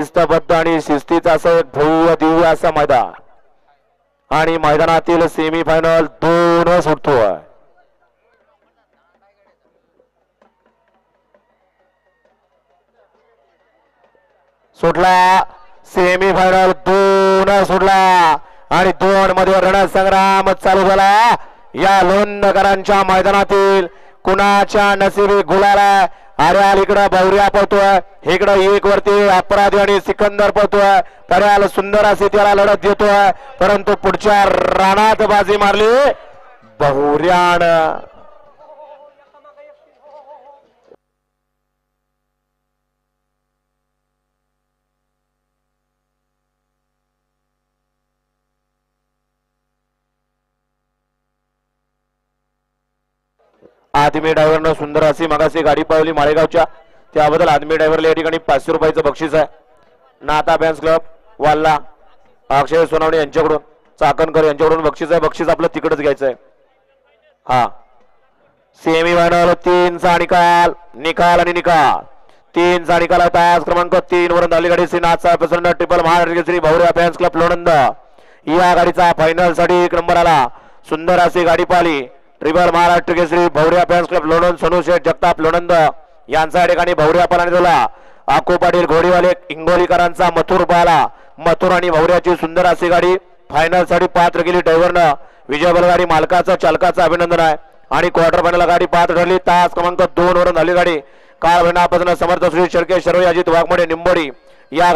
शिस्तबद्ध आणि शिस्तीचं असं एक भव्य दिव्य असं मैदान आणि मैदानातील सेमीफायनल 2 सुटतोय. सुटला सेमीफायनल 2 सुटला आणि 2 मध्ये रणसंग्राम चालू झाला. या लोणंदकरांच्या मैदानातील कुणाच्या नशिबी गुलाला. आर्याल इकडं भौर्या पळतोय, इकडं एक वरती अपराधी आणि सिकंदर पळतोय. पर्याल सुंदर असे त्याला लढत देतोय, परंतु पुढच्या रानात बाजी मारली भौर्यानं. आदमी ड्रायव्हरनं सुंदर अशी मगाशी गाडी पळवली माळेगावच्या, त्याबद्दल आदमी ड्रायव्हरला या ठिकाणी 500 रुपयाचं बक्षीस आहे. नाता फॅन्स क्लब वाल्ला अक्षय सोनावणे यांच्याकडून, चाकणकर यांच्याकडून बक्षीस आहे. बक्षीस आपलं तिकडच घ्यायचं आहे. हा सेमीफायनल 3चा निकाल, निकाल आणि निकाल 3चा निकाल तास क्रमांक 3 वरून धावली गाडी श्रीनाथचा Prasanna triple Maharashtra Shri Bhaurya fans club Lonand. या गाडीचा फायनल साठी एक नंबर आला. सुंदर अशी गाडी पाहिली triple Maharashtra Kesari भौर्या fans club Lonand. Sonu शेठ जगताप लोणंद यांचा या ठिकाणी भौर्या पालाने दिला. आकू पाटील घोडीवाले हिंगोलीकरांचा मथुर पाला. मथुर आणि भौर्याची सुंदर अशी गाडी फायनल साठी पात्र केली. ड्रायव्हरनं विजय बलगाडी मालकाचं चालकाचं अभिनंदन आहे. आणि क्वार्टर फायनल गाडी पात्र ठरली. तास क्रमांक 2 वरून झाली गाडी. काळ महिनापासून समर्थ श्री शेळके शर्वे अजित वाघमोडे निंबोडी या